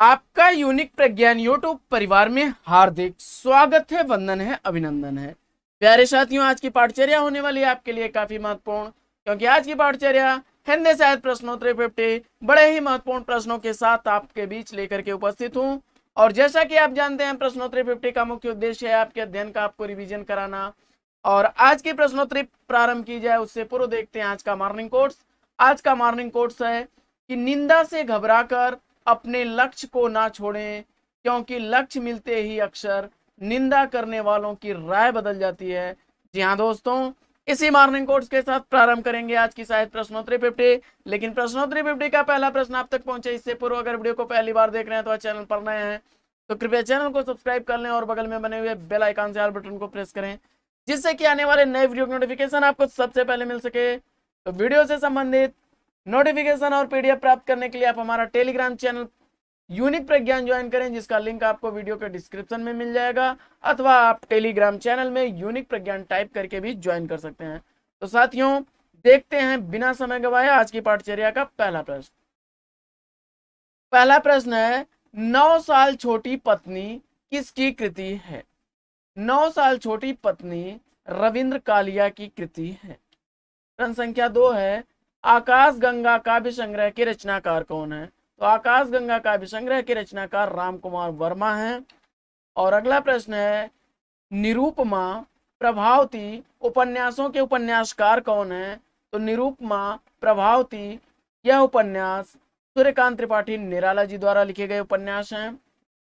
आपका यूनिक प्रज्ञान यूट्यूब परिवार में हार्दिक स्वागत है, वंदन है, अभिनंदन है। प्यारे साथियों, आज की पाठचर्या होने वाली है आपके लिए काफी महत्वपूर्ण, क्योंकि आज की पाठचर्या हिंदी साहित्य प्रश्नोत्तरी 50 बड़े ही महत्वपूर्ण प्रश्नों के साथ आपके बीच लेकर के उपस्थित हूं। और जैसा कि आप जानते हैं, प्रश्नोत्तरी 50 का मुख्य उद्देश्य है आपके अध्ययन का आपको रिविजन कराना। और आज की प्रश्नोत्तरी प्रारंभ की जाए उससे पूर्व देखते हैं आज का मॉर्निंग कोट्स। आज का मॉर्निंग कोट्स है कि निंदा से घबराकर अपने लक्ष्य को ना छोड़ें, क्योंकि लक्ष्य मिलते ही अक्सर निंदा करने वालों की राय बदल जाती है। जी हाँ दोस्तों, इसी मॉर्निंग कोट्स के साथ प्रारंभ करेंगे आज की साहित्य प्रश्नोत्तरी 50। लेकिन प्रश्नोत्तरी 50 का पहला प्रश्न आप तक पहुंचे इससे पूर्व अगर वीडियो को पहली बार देख रहे हैं तो चैनल पर नए हैं तो कृपया चैनल को सब्सक्राइब कर लें और बगल में बने हुए बेल आइकन से ऑल बटन को प्रेस करें, जिससे कि आने वाले नए वीडियो की नोटिफिकेशन आपको सबसे पहले मिल सके। तो वीडियो से संबंधित नोटिफिकेशन और पीडीएफ प्राप्त करने के लिए आप हमारा टेलीग्राम चैनल यूनिक प्रज्ञान ज्वाइन करें, जिसका लिंक आपको वीडियो के डिस्क्रिप्शन में मिल जाएगा, अथवा आप टेलीग्राम चैनल में यूनिक प्रज्ञान टाइप करके भी ज्वाइन कर सकते हैं। तो साथियों, देखते हैं बिना समय गवाए आज की पाठचर्या का पहला प्रश्न। पहला प्रश्न है, 9 साल छोटी पत्नी किसकी कृति है? 9 साल छोटी पत्नी रविंद्र कालिया की कृति है। प्रश्न संख्या 2 है, आकाश गंगा काव्य संग्रह के रचनाकार कौन है? तो आकाश गंगा काव्य संग्रह के रचनाकार राम कुमार वर्मा हैं। और अगला प्रश्न है, निरूपमा प्रभावती उपन्यासों के उपन्यासकार कौन है? तो निरूपमा प्रभावती यह उपन्यास सूर्यकांत त्रिपाठी निराला जी द्वारा लिखे गए उपन्यास हैं।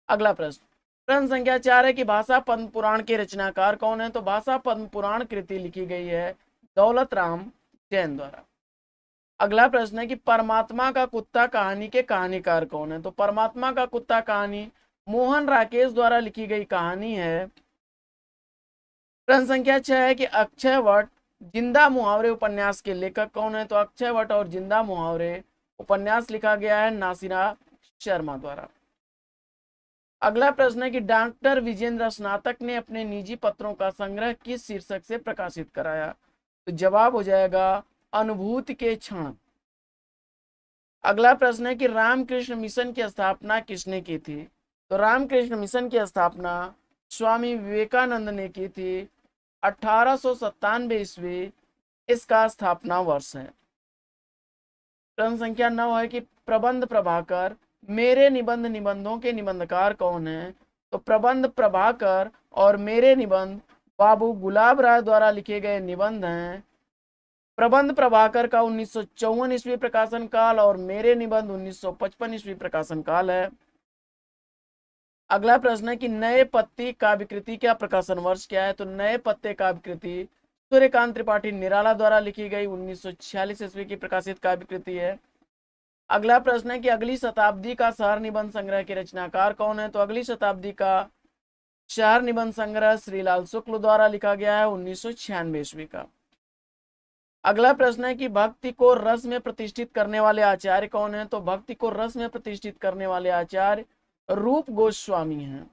अगला प्रश्न संख्या 4 है कि भाषा पद्म पुराण के रचनाकार कौन है? तो भाषा पद्म पुराण कृति लिखी गई है दौलत राम जैन द्वारा। अगला प्रश्न है कि परमात्मा का कुत्ता कहानी के कहानीकार कौन है? तो परमात्मा का कुत्ता कहानी मोहन राकेश द्वारा लिखी गई कहानी है। प्रश्न संख्या 6 है कि अक्षय वट जिंदा मुहावरे उपन्यास के लेखक कौन है? तो अक्षय वट और जिंदा मुहावरे उपन्यास लिखा गया है नासिरा शर्मा द्वारा। अगला प्रश्न है कि डॉक्टर विजेंद्र स्नातक ने अपने निजी पत्रों का संग्रह किस शीर्षक से प्रकाशित कराया? तो जवाब हो जाएगा अनुभूति के क्षण। अगला प्रश्न है कि रामकृष्ण मिशन की स्थापना किसने की थी? तो रामकृष्ण मिशन की स्थापना स्वामी विवेकानंद ने की थी। 1897 ईस्वी इसका स्थापना वर्ष है। प्रश्न संख्या 9 है कि प्रबंध प्रभाकर मेरे निबंध निबंधों के निबंधकार कौन है? तो प्रबंध प्रभाकर और मेरे निबंध बाबू गुलाब राय द्वारा लिखे गए निबंध हैं। प्रबंध प्रभाकर का 1954 ईस्वी प्रकाशन काल और मेरे निबंध 1955 ईस्वी प्रकाशन काल है। अगला प्रश्न है कि नए पत्ते काव्यकृति का प्रकाशन वर्ष क्या है? तो नए पत्ते काव्यकृति सूर्यकांत त्रिपाठी निराला द्वारा लिखी गई 1946 ईस्वी की प्रकाशित काव्यकृति है। अगला प्रश्न है कि अगली शताब्दी का शहर निबंध संग्रह के रचनाकार कौन है? तो अगली शताब्दी का शहर निबंध संग्रह श्रीलाल शुक्ल द्वारा लिखा गया है 1996 ईस्वी का। अगला प्रश्न है कि भक्ति को रस में प्रतिष्ठित करने वाले आचार्य कौन है? तो भक्ति को रस में प्रतिष्ठित करने वाले आचार्य रूप गोस्वामी हैं।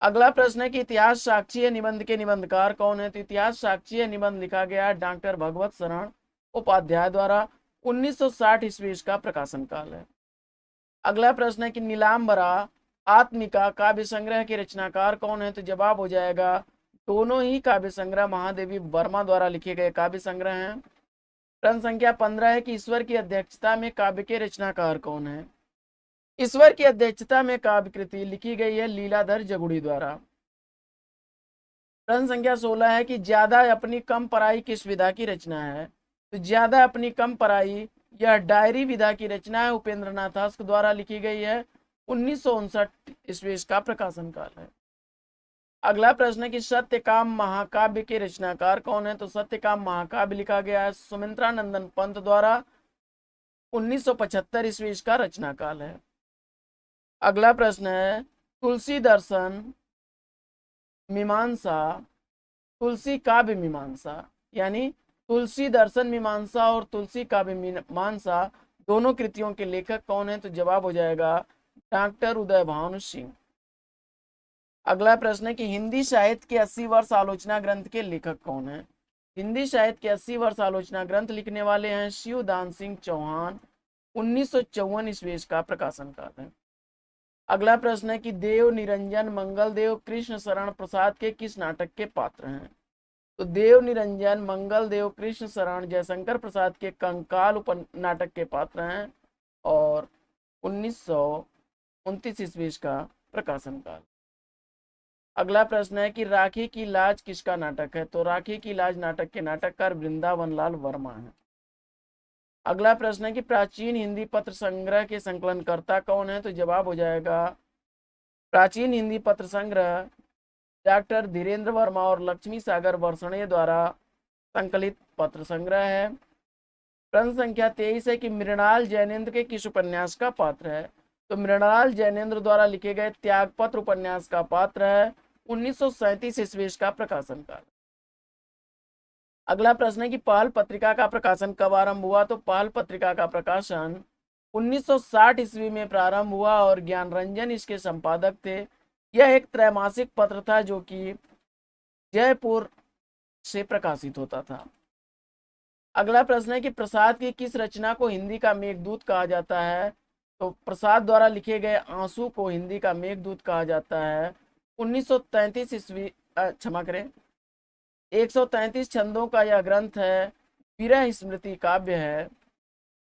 अगला प्रश्न है कि इतिहास साक्षी निबंध के निबंधकार कौन है? तो इतिहास साक्षी निबंध लिखा गया है डॉक्टर भगवत शरण उपाध्याय द्वारा 1960 ईस्वी इसका प्रकाशन काल है। अगला प्रश्न है कि नीलांबरा आत्मिका काव्य संग्रह के रचनाकार कौन है? तो जवाब हो जाएगा दोनों ही काव्य संग्रह महादेवी वर्मा द्वारा लिखे गए काव्य संग्रह हैं। प्रश्न संख्या 15 है कि ईश्वर की अध्यक्षता में काव्य के रचनाकार कौन है? ईश्वर की अध्यक्षता में काव्य कृति लिखी गई है लीलाधर जगुड़ी द्वारा। प्रश्न संख्या 16 है कि ज्यादा अपनी कम पराई किस विधा की रचना है? तो ज्यादा अपनी कम पराई यह डायरी विधा की रचना है, उपेंद्रनाथ हस्क द्वारा लिखी गई है 1959 ईस्वी का प्रकाशन काल है। अगला प्रश्न है कि सत्यकाम महाकाव्य के रचनाकार कौन है? तो सत्यकाम महाकाव्य लिखा गया है सुमित्रा नंदन पंत द्वारा 1975 ईस्वी इसका रचना काल है। अगला प्रश्न है तुलसी दर्शन मीमांसा तुलसी काव्य मीमांसा, यानी तुलसी दर्शन मीमांसा और तुलसी काव्य मीमांसा दोनों कृतियों के लेखक कौन है? तो जवाब हो जाएगा डॉक्टर उदय भानु सिंह। अगला प्रश्न है कि हिंदी साहित्य के 80 वर्ष आलोचना ग्रंथ के लेखक कौन है? हिंदी साहित्य के 80 वर्ष आलोचना ग्रंथ लिखने वाले हैं शिवदान सिंह चौहान 1954 ईस्वी का प्रकाशन काल है। अगला प्रश्न है कि देव निरंजन मंगलदेव कृष्ण शरण प्रसाद के किस नाटक के पात्र हैं? तो देव निरंजन मंगलदेव कृष्ण शरण जयशंकर प्रसाद के कंकाल उप नाटक के पात्र हैं और 1929 ईस्वी का प्रकाशन काल। अगला प्रश्न है कि राखी की लाज किसका नाटक है? तो राखी की लाज नाटक के नाटककार वृंदावन लाल वर्मा है। अगला प्रश्न है कि प्राचीन हिंदी पत्र संग्रह के संकलनकर्ता कौन है? तो जवाब हो जाएगा प्राचीन हिंदी पत्र संग्रह डॉक्टर धीरेन्द्र वर्मा और लक्ष्मी सागर वर्षणे द्वारा संकलित पत्र संग्रह है। प्रश्न संख्या 23 है कि मृणाल जैनेन्द्र के किस उपन्यास का पात्र है? तो मृणाल जैनेन्द्र द्वारा लिखे गए त्यागपत्र उपन्यास का पात्र है 1937 ईस्वी का प्रकाशन काल। अगला प्रश्न है कि पहल पत्रिका का प्रकाशन कब आरंभ हुआ? तो पहल पत्रिका का प्रकाशन 1960 ईस्वी में प्रारंभ हुआ और ज्ञान रंजन इसके संपादक थे। यह एक त्रैमासिक पत्र था जो कि जयपुर से प्रकाशित होता था। अगला प्रश्न है कि प्रसाद की किस रचना को हिंदी का मेघदूत कहा जाता है? तो प्रसाद द्वारा लिखे गए आंसू को हिंदी का मेघदूत कहा जाता है 1933 ईस्वी क्षमा करें 133 छंदों का यह ग्रंथ है, विरह स्मृति काव्य है।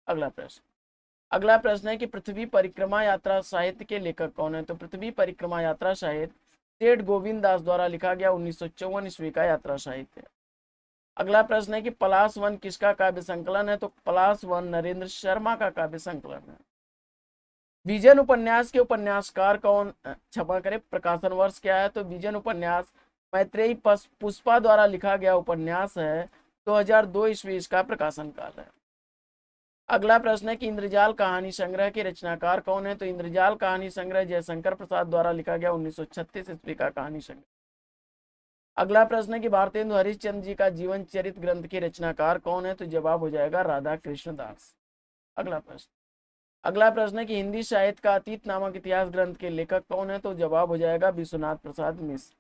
अगला प्रश्न है कि पृथ्वी परिक्रमा यात्रा साहित्य के लेखक कौन है? तो पृथ्वी परिक्रमा यात्रा साहित्य सेठ गोविंद दास द्वारा लिखा गया 1954 ईस्वी का यात्रा साहित्य। अगला प्रश्न है कि पलाश वन किसका काव्य संकलन है? तो पलाश वन नरेंद्र शर्मा का काव्य संकलन है। विजन उपन्यास के उपन्यासकार कौन, क्षमा करें प्रकाशन वर्ष क्या है? तो विजन उपन्यास मैत्रेयी पुष्पा द्वारा लिखा गया उपन्यास है, 2002 ईस्वी इसका प्रकाशन काल है। अगला प्रश्न है कि इंद्रजाल कहानी संग्रह के रचनाकार कौन है? तो इंद्रजाल कहानी संग्रह जयशंकर प्रसाद द्वारा लिखा गया 1936 ईस्वी का कहानी संग्रह। अगला प्रश्न है कि भारतेंदु हरिश्चंद्र जी का जीवन चरित्र ग्रंथ के रचनाकार कौन है? तो जवाब हो जाएगा राधा कृष्ण दास। अगला प्रश्न है कि हिंदी साहित्य का अतीत नामक इतिहास ग्रंथ के लेखक कौन है? तो जवाब हो जाएगा विश्वनाथ प्रसाद मिश्र।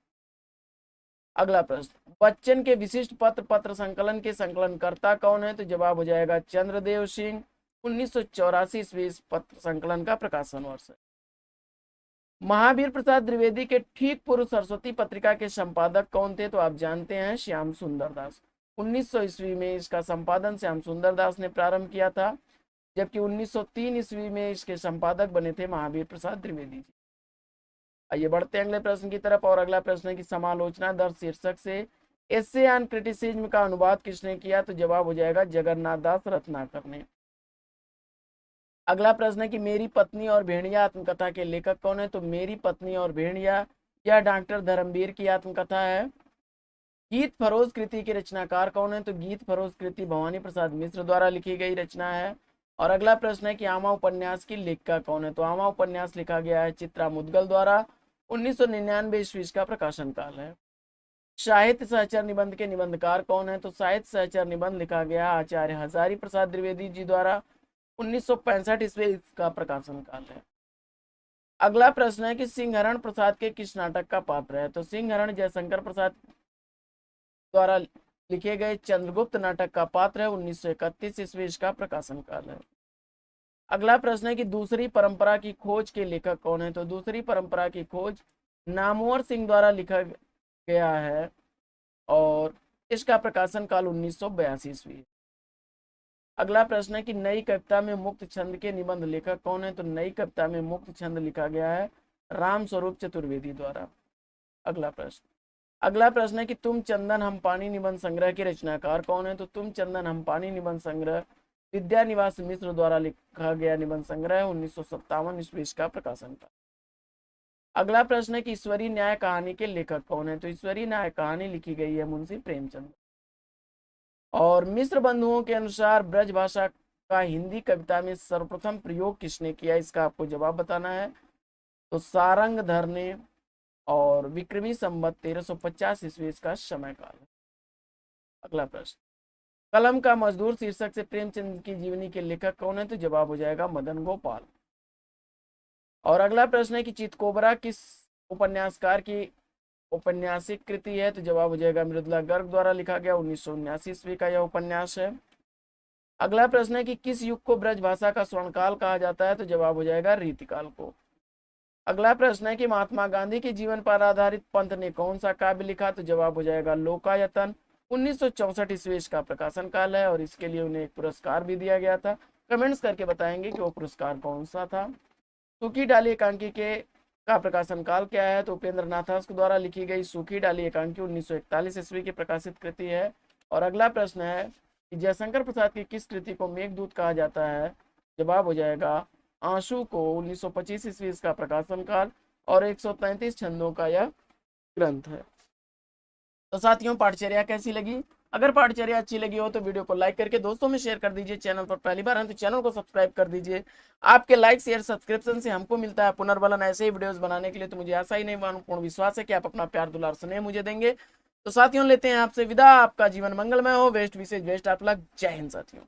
अगला प्रश्न बच्चन के विशिष्ट पत्र संकलन के संकलनकर्ता कौन है? तो जवाब हो जाएगा चंद्रदेव सिंह। 1984 ईस्वी पत्र संकलन का प्रकाशन वर्ष है। महावीर प्रसाद द्विवेदी के ठीक पूर्व सरस्वती पत्रिका के संपादक कौन थे? तो आप जानते हैं श्याम सुंदर दास। 1900 ईस्वी में इसका संपादन श्याम सुंदर दास ने प्रारंभ किया था, जबकि 1903 ईस्वी में इसके संपादक बने थे महावीर प्रसाद द्विवेदी जी। आइए बढ़ते हैं अगले प्रश्न की तरफ। और अगला प्रश्न है कि समालोचना दर्श शीर्षक से एसे ऑन क्रिटिसिज्म का अनुवाद किसने किया? तो जवाब हो जाएगा जगन्नाथ दास रत्नाकर ने। अगला प्रश्न है कि मेरी पत्नी और भेड़िया आत्मकथा के लेखक कौन है? तो मेरी पत्नी और भेड़िया यह डॉक्टर धर्मवीर की आत्मकथा है। गीत फरोज कृति के रचनाकार कौन है? तो गीत फरोज कृति भवानी प्रसाद मिश्र द्वारा लिखी गई रचना है। और अगला प्रश्न है कि आमा उपन्यास की लेखिका कौन है? तो आमा उपन्यास लिखा गया है चित्रा मुदगल द्वारा। 1999 ईस्वी का प्रकाशन काल है। साहित्य सहचर निबंध के निबंधकार कौन है? तो साहित्य सहचर निबंध लिखा गया आचार्य हजारी प्रसाद द्विवेदी जी द्वारा। 1965 ईस्वी का प्रकाशन काल है। अगला प्रश्न है कि सिंहरण प्रसाद के किस नाटक का पात्र है? तो सिंहरण जयशंकर प्रसाद द्वारा लिखे गए चंद्रगुप्त नाटक का पात्र है। 1931 ईस्वी का प्रकाशन काल है। अगला प्रश्न है कि दूसरी परंपरा की खोज के लेखक कौन है? तो दूसरी परंपरा की खोज नामवर सिंह द्वारा लिखा गया है और इसका प्रकाशन काल 1982 ईस्वी। अगला प्रश्न है कि नई कविता में मुक्त छंद के निबंध लेखक कौन है? तो नई कविता में मुक्त छंद लिखा गया है राम स्वरूप चतुर्वेदी द्वारा। अगला प्रश्न है कि तुम चंदन हम पानी निबंध संग्रह के रचनाकार कौन है? तो तुम चंदन हम पानी निबंध संग्रह विद्यानिवास मिश्र द्वारा लिखा गया निबंध संग्रह 1957 ईस्वी का प्रकाशन का। अगला प्रश्न है कि ईश्वरी न्याय कहानी के लेखक कौन है? तो ईश्वरी न्याय कहानी लिखी गई है मुंशी प्रेमचंद। और मिश्र बंधुओं के अनुसार ब्रज भाषा का हिंदी कविता में सर्वप्रथम प्रयोग किसने किया? इसका आपको जवाब बताना है। तो सारंगधर ने और विक्रमी संवत 1350 ईस्वी इसका समय काल है। अगला प्रश्न कलम का मजदूर शीर्षक से प्रेमचंद की जीवनी के लेखक कौन है? तो जवाब हो जाएगा मदन गोपाल। और अगला प्रश्न है कि चितकोबरा किस उपन्यासकार की औपन्यासिक कृति है? तो जवाब हो जाएगा मृदुला गर्ग द्वारा लिखा गया 1979 ईस्वी का यह उपन्यास है। अगला प्रश्न है कि किस युग को ब्रज भाषा का स्वर्णकाल कहा जाता है? तो जवाब हो जाएगा रीतिकाल को। अगला प्रश्न है कि महात्मा गांधी के जीवन पर आधारित पंत ने कौन सा काव्य लिखा, तो जवाब हो जाएगा लोकायतन। 1964 ईस्वी का प्रकाशन काल है और इसके लिए उन्हें एक पुरस्कार भी दिया गया था। कमेंट्स करके बताएंगे कि वो पुरस्कार कौन सा था। सूखी डाली एकांकी के का प्रकाशन काल क्या है, तो उपेंद्र नाथ द्वारा लिखी गई सूखी डाली एकांकी 1941 ईस्वी की प्रकाशित कृति है। और अगला प्रश्न है कि जयशंकर प्रसाद की किस कृति को मेघदूत कहा जाता है, जवाब हो जाएगा आंसू को। 1925 ईस्वी इसका प्रकाशन काल और 133 छंदों का यह ग्रंथ है। तो साथियों, पाठचर्या कैसी लगी? अगर पाठचर्या अच्छी लगी हो तो वीडियो को लाइक करके दोस्तों में शेयर कर दीजिए। चैनल पर पहली बार हैं तो चैनल को सब्सक्राइब कर दीजिए। आपके लाइक शेयर सब्सक्रिप्शन से हमको मिलता है पुनर्बलन ऐसे ही वीडियोस बनाने के लिए। तो मुझे आशा ही नहीं पूर्ण विश्वास है कि आप अपना प्यार दुलार स्नेह मुझे देंगे। तो साथियों, लेते हैं आपसे विदा। आपका जीवन मंगलमय हो। बेस्ट विशेष बेस्ट आप लग। जय हिंद साथियों।